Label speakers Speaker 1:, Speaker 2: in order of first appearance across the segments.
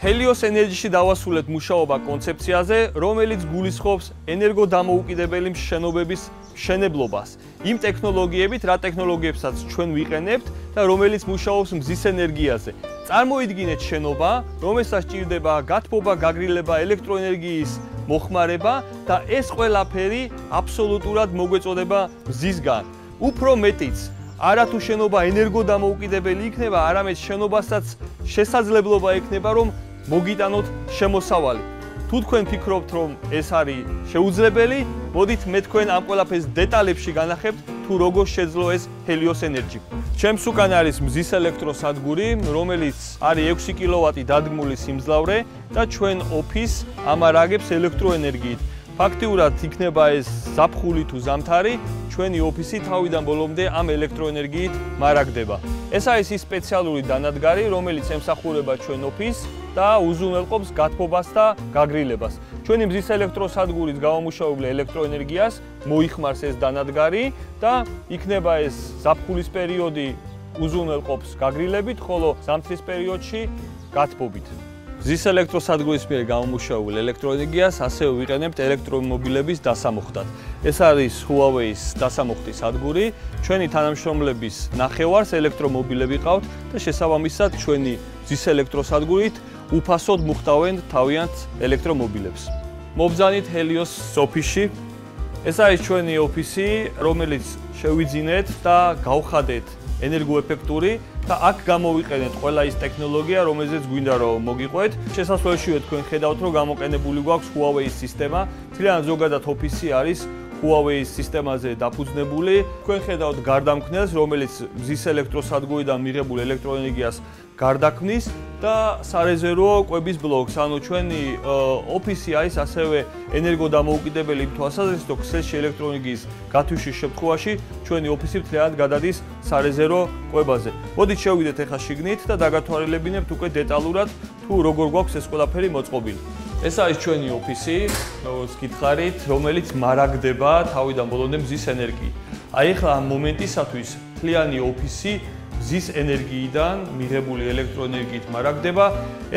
Speaker 1: Helios Energy-ში დავასრულეთ მუშაობა კონცეფციაზე, რომელიც გულისხმობს ენერგოდამოუკიდებელი მშენებლობის მშენებლობას. იმ ტექნოლოგიებით, რა ტექნოლოგიებსაც ჩვენ ვიყენებთ და რომელიც მუშაობს მზის ენერგიაზე. წარმოიდგინეთ შენობა, რომელსაც ჭირდება გათბობა, გაგრილება, ელექტროენერგიის მოხმარება და ეს ყველაფერი აბსოლუტურად მოგვეწოდება მზისგან. უფრო მეტიც, არათუ შენობა ენერგოდამოუკიდებელი იქნება, არამედ შენობასაც შესაძლებლობა ექნება, რომ მოგიტანოთ შემოსავალი. თუ თქვენ ფიქრობთ, რომ ეს არის შეუძლებელი, მოდით მე თქვენ ამ ყველაფერს დეტალებში განახებთ, თუ როგორ შეძლო ეს Helios Energy. ჩემს უკან არის მზის ელექტროსადგური, რომელიც არის 6 კილოვატი დადგმული სიმძლავრე და ჩვენ ოფისს ამარაგებს ელექტროენერგიით. ფაქტიურად იქნება ეს ზაფხული თუ ზამთარი, ჩვენი ოფისი თავიდან ბოლომდე ამ ელექტროენერგიით მარაგდება. ეს არის ის სპეციალური დანადგარი, რომელიც ემსახურება ჩვენ ოფისს და უზრუნველყოფს გათბობას და გაგრილებას. ჩვენი მზის ელექტროსადგურით გამომუშავებული ელექტროენერგიას მოიხმარს ეს დანადგარი და იქნება ეს ზაფხულის პერიოდი უზრუნველყოფს გაგრილებით, ხოლო ზამთრის პერიოდში გათბობით. მზის ელექტროსადგურის მიერ გამომუშავებულ ელექტროენერგიას ასევე ვიყენებთ ელექტრომობილების დასამუხტად. ეს არის Huawei-ის დასამუხტი სადგური. ჩვენი თანამშრომლების ნახევარს ელექტრომობილები ყავთ და შესაბამისად ჩვენი მზის ელექტროსადგურით უფასოდ მუხტავენ თავიანთ ელექტრომობილებს. მობრძანით Helios ოფისში. ეს არის ჩვენი ოფისი, რომელიც შევიძინეთ და გავხადეთ ენერგოეფექტური და აქ გამოვიყენეთ ყველა ის ტექნოლოგია, რომელზეც გვინდა რომ მოგიყვეთ. შესასვლელშივე თქვენ ხედავთ, რომ გამოყენებული გვაქვს Huawei-ის სისტემა. მთლიანად ზოგადად ოფისი არის Huawei-ის სისტემაზე დაფუძნებული. თქვენ ხედავთ გარდამქმნელს, რომელიც მზის ელექტროსადგურიდან მიღებულ ელექტროენერგიას გარდაქმნის და სარეზერვო კვების ბლოკს. ანუ ჩვენი ოფისი არის ასევე ენერგოდამოუკიდებელი იმ თვალსაზრისით, რომ ქსელში ელექტროენერგიის გათვისის შემთხვევაში ჩვენი ოფისი მთლიანად გადადის სარეზერვო კვებაზე. მოდით შევიდეთ ახლა შიგნით და დაგათვალიერებინებთ უკვე დეტალურად თუ როგორ გვაქვს ეს ყველაფერი მოწყობილი. ეს არის ჩვენი ოფისი, როგორც გითხარით, რომელიც მარაგდება თავიდან ბოლომდე მზის ენერგიით. აი ახლა ამ მომენტისათვის მთლიანი ოფისი მზის ენერგიიდან მიღებული ელექტროენერგიით მარაგდება.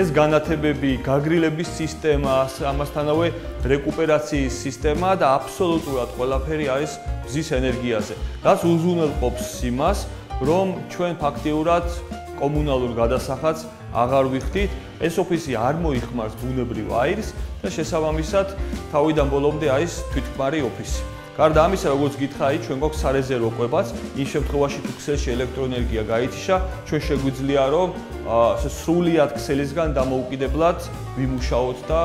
Speaker 1: ეს განათებები, გაგრილების სისტემა, ამასთანავე რეკუპერაციის სისტემა და აბსოლუტურად ყველაფერი არის მზის ენერგიაზე. რაც უზრუნველყოფს იმას, რომ ჩვენ ფაქტიურად კომუნალურ გადასახადს აღარ ვიხდით. ეს ოფისი არ მოიხმარს ბუნებრივ აირს და შესაბამისად თავიდან ბოლომდე არის თვითქმარი ოფისი. გარდა ამისა, როგორც გითხარი, ჩვენ გვაქვს სარეზერვო კვებაც. იმ შემთხვევაში, თუ ქსელში ელექტროენერგია გაითიშა, ჩვენ შეგვიძლია რომ სრულიად ქსელისგან დამოუკიდებლად ვიმუშაოთ და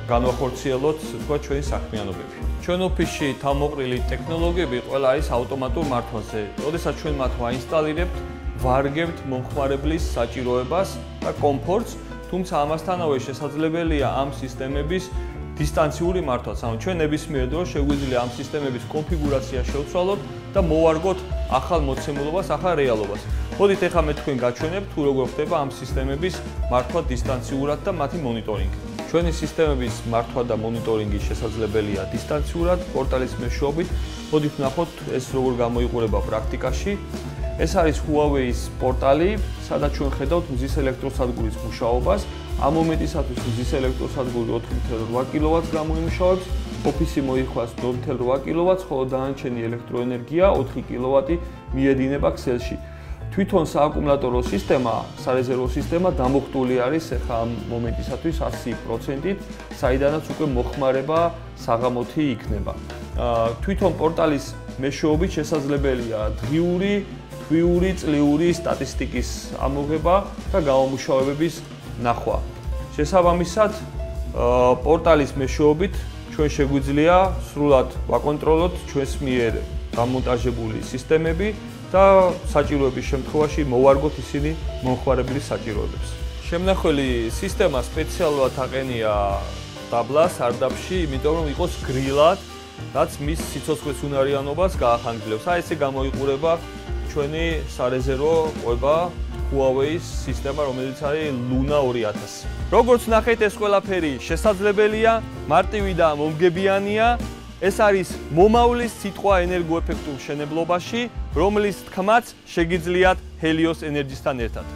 Speaker 1: განვახორციელოთ, თქვა, ჩვენი საქმიანობები. ჩვენ ოფისში თავმოყრილი ტექნოლოგიები ყველა არის ავტომატურ მართვაზე. როდესაც ჩვენ მათ ვაინსტალირებთ, ვარგებთ მომხმარებლის საჭიროებას და კომფორტს, თუმცა ამასთანავე შესაძლებელია ამ სისტემების დისტანციური მართვაც. ანუ ჩვენ ნებისმიერ დროს შეგვიძლია ამ სისტემების კონფიგურაცია შევცვალოთ და მოვარგოთ ახალ მოცემულობას, ახალ რეალობას. მოდით ახლა მე თქვენ გაჩვენებთ, თუ როგორ ხდება ამ სისტემების მართვა დისტანციურად და მათი მონიტორინგი. ჩვენი სისტემების მართვა და მონიტორინგი შესაძლებელია დისტანციურად, პორტალის მეშვეობით. მოდით ვნახოთ ეს როგორ გამოიყურება პრაქტიკაში. ეს არის Huawei-ის პორტალი, სადაც ჩვენ ხედავთ მზის ელექტროსადგურის მუშაობას. ამ მომენტისათვის მზის ელექტროსადგური 4.8 კილოვატს გამოიმუშავებს, ოფისი მოიხმარს 2.8 კილოვატს, ხოლო დანარჩენი ელექტროენერგია 4 კილოვატი მიედინება ქსელში. თვითონ სააკუმულატორო სისტემა, სარეზერვო სისტემა დამუხტული არის ახლა ამ მომენტისათვის 100%-ით, საიდანაც უკვე მოხმარება საღამოთი იქნება. თვითონ პორტალის მეშვეობით შესაძლებელია დღიური, თვიური, წლიური სტატისტიკის ამოღება და გამომუშავებების ნახვა. შესაბამისად, პორტალის მეშვეობით ჩვენ შეგვიძლია სრულად ვაკონტროლოთ ჩვენს მიერ დამონტაჟებული სისტემები და საჭიროების შემთხვევაში მოვარგოთ ისინი მომხმარებლის საჭიროებებს. შემნახველი სისტემა სპეციალურად აყენია დაბლას, სარდაფში, იმიტომ რომ იყოს გრილად, რაც მის სიცოცხლის უნარიანობას გაახანგრძლივს. აი ესე გამოიყურება ჩვენი სარეზერვო კვება Huawei-ის სისტემა, რომელიც არის Luna 2000. როგორც ნახეთ, ეს ყველაფერი შესაძლებელია, მარტივი და მომგებიანია. ეს არის მომავლის სიტყვა ენერგოეფექტურ მშენებლობაში, რომლის თქმაც შეგიძლიათ Helios Energy-სთან ერთად.